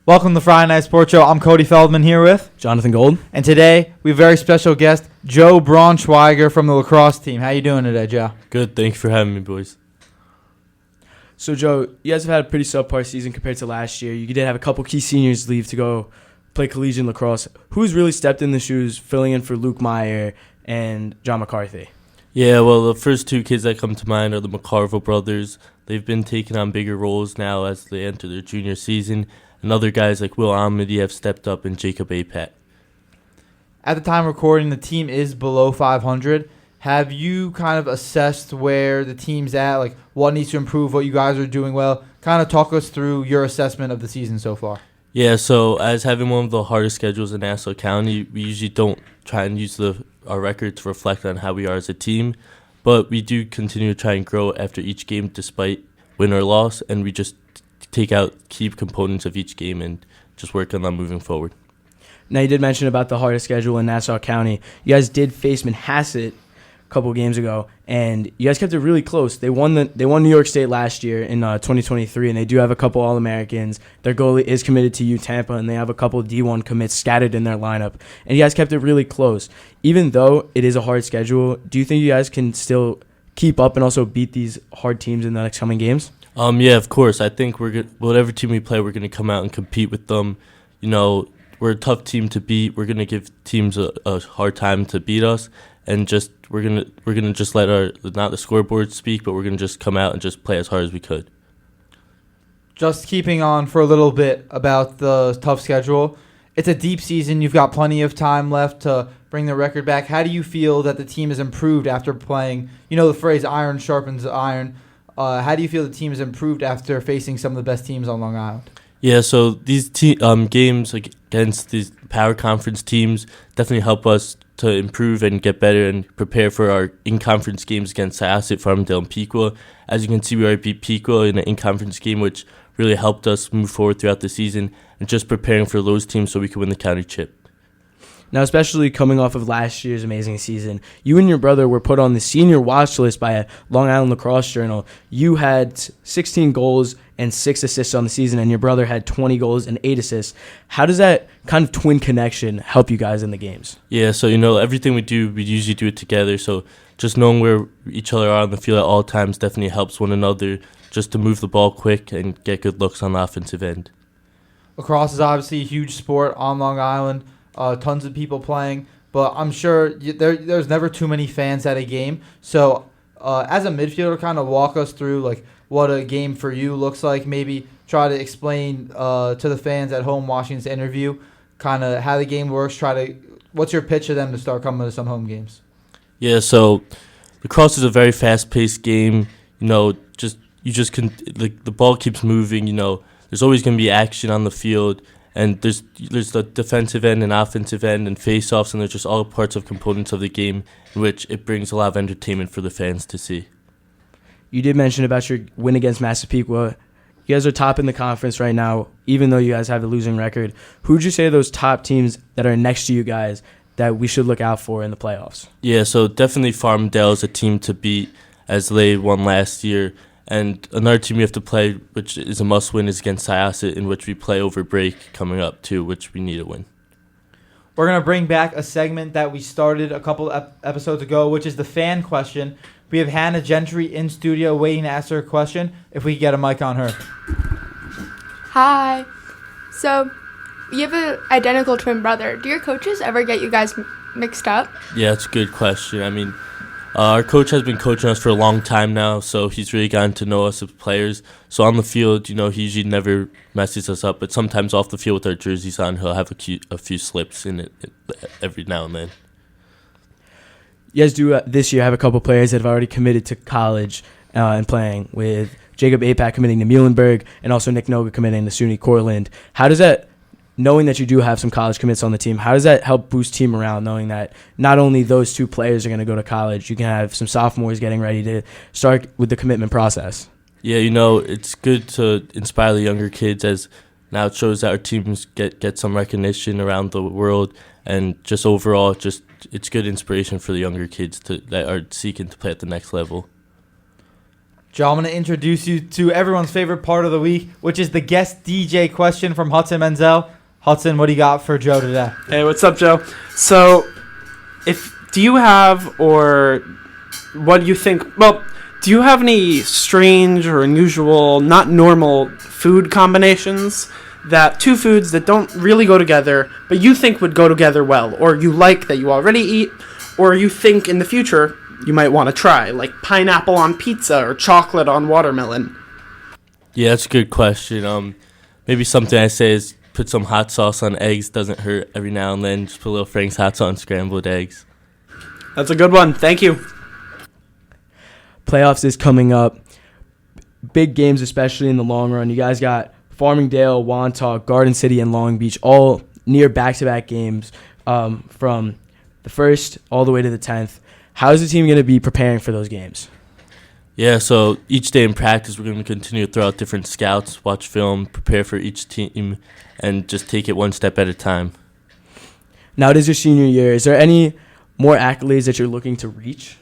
Welcome to Friday Night Sports Show. I'm Cody Feldman here with Jonathan Gold. And today we have a very special guest, Joe Braunschweiger from the lacrosse team. How you doing today, Joe? Good. Thank you for having me, boys. So, Joe, you guys have had a pretty subpar season compared to last year. You did have a couple key seniors leave to go play collegiate lacrosse. Who's really stepped in the shoes filling in for Luke Meyer and John McCarthy? Yeah, well, the first two kids that come to mind are the McCarville brothers. They've been taking on bigger roles now as they enter their junior season. And other guys like Will Amity have stepped up, and Jacob Apat. At the time of recording, the team is below 500. Have you kind of assessed where the team's at, like what needs to improve, what you guys are doing well? Kind of talk us through your assessment of the season so far. Yeah, so as having one of the hardest schedules in Nassau County, we usually don't try and use our record to reflect on how we are as a team, but we do continue to try and grow after each game despite win or loss, and we just take out key components of each game and just work on them moving forward. Now, you did mention about the hardest schedule in Nassau County. You guys did face Manhasset a couple games ago, and you guys kept it really close. They won New York State last year in 2023, and they do have a couple All-Americans. Their goalie is committed to Tampa, and they have a couple D1 commits scattered in their lineup. And you guys kept it really close. Even though it is a hard schedule, do you think you guys can still keep up and also beat these hard teams in the next coming games? Yeah, of course. I think whatever team we play, we're going to come out and compete with them. You know, we're a tough team to beat. We're going to give teams a hard time to beat us, and we're gonna just let not the scoreboard speak, but we're gonna just come out and just play as hard as we could. Just keeping on for a little bit about the tough schedule. It's a deep season. You've got plenty of time left to bring the record back. How do you feel that the team has improved after playing? You know the phrase "iron sharpens iron." How do you feel the team has improved after facing some of the best teams on Long Island? Yeah, so these games against these power conference teams definitely help us to improve and get better and prepare for our in-conference games against Syosset, Farmingdale, and Pequot. As you can see, we already beat Pequot in an in-conference game, which really helped us move forward throughout the season and just preparing for those teams so we can win the county chip. Now, especially coming off of last year's amazing season, you and your brother were put on the senior watch list by a Long Island Lacrosse Journal. You had 16 goals and 6 assists on the season, and your brother had 20 goals and 8 assists. How does that kind of twin connection help you guys in the games? Yeah, so, everything we do, we usually do it together. So just knowing where each other are on the field at all times definitely helps one another just to move the ball quick and get good looks on the offensive end. Lacrosse is obviously a huge sport on Long Island. Tons of people playing, but I'm sure there's never too many fans at a game. So as a midfielder, kind of walk us through like what a game for you looks like. Maybe try to explain to the fans at home watching this interview kind of how the game works. What's your pitch to them to start coming to some home games? Yeah, so lacrosse is a very fast-paced game. The ball keeps moving. There's always going to be action on the field. And there's the defensive end and offensive end and face-offs, and there's just all parts of components of the game in which it brings a lot of entertainment for the fans to see. You did mention about your win against Massapequa. You guys are top in the conference right now, even though you guys have a losing record. Who would you say are those top teams that are next to you guys that we should look out for in the playoffs? Yeah, so definitely Farmingdale is a team to beat as they won last year. And another team we have to play, which is a must-win, is against Syosset, in which we play over break coming up, too, which we need to win. We're going to bring back a segment that we started a couple episodes ago, which is the fan question. We have Hannah Gentry in studio waiting to ask her a question. If we could get a mic on her. Hi. So, you have an identical twin brother. Do your coaches ever get you guys mixed up? Yeah, that's a good question. Our coach has been coaching us for a long time now, so he's really gotten to know us as players. So on the field, he usually never messes us up, but sometimes off the field with our jerseys on, he'll have a few slips in it every now and then. You guys do this year have a couple players that have already committed to college and playing, with Jacob Apat committing to Muhlenberg and also Nick Noga committing to SUNY Cortland. How does that, knowing that you do have some college commits on the team, how does that help boost team morale, knowing that not only those two players are going to go to college, you can have some sophomores getting ready to start with the commitment process? Yeah, it's good to inspire the younger kids, as now it shows that our teams get some recognition around the world, and just overall, it's good inspiration for the younger kids that are seeking to play at the next level. Joe, I'm going to introduce you to everyone's favorite part of the week, which is the guest DJ question from Hudson Menzel. Hudson, what do you got for Joe today? Hey, what's up, Joe? So, do you have any strange or unusual, not normal food combinations that two foods that don't really go together, but you think would go together well, or you like that you already eat, or you think in the future you might want to try, like pineapple on pizza or chocolate on watermelon? Yeah, that's a good question. Maybe something I say is put some hot sauce on eggs. Doesn't hurt every now and then. Just put a little Frank's hot sauce on scrambled eggs. That's a good one. Thank you. Playoffs is coming up. Big games, especially in the long run. You guys got Farmingdale, Wantagh, Garden City, and Long Beach, all near back-to-back games from the 1st all the way to the 10th. How is the team going to be preparing for those games? Yeah, so each day in practice, we're going to continue to throw out different scouts, watch film, prepare for each team, and just take it one step at a time. Now it is your senior year. Is there any more accolades that you're looking to reach?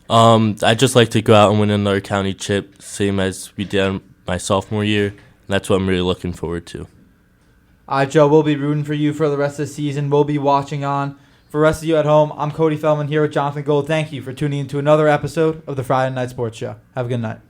I'd just like to go out and win another county chip, same as we did my sophomore year. That's what I'm really looking forward to. All right, Joe, we'll be rooting for you for the rest of the season. We'll be watching on. For the rest of you at home, I'm Cody Feldman here with Jonathan Gold. Thank you for tuning in to another episode of the Friday Night Sports Show. Have a good night.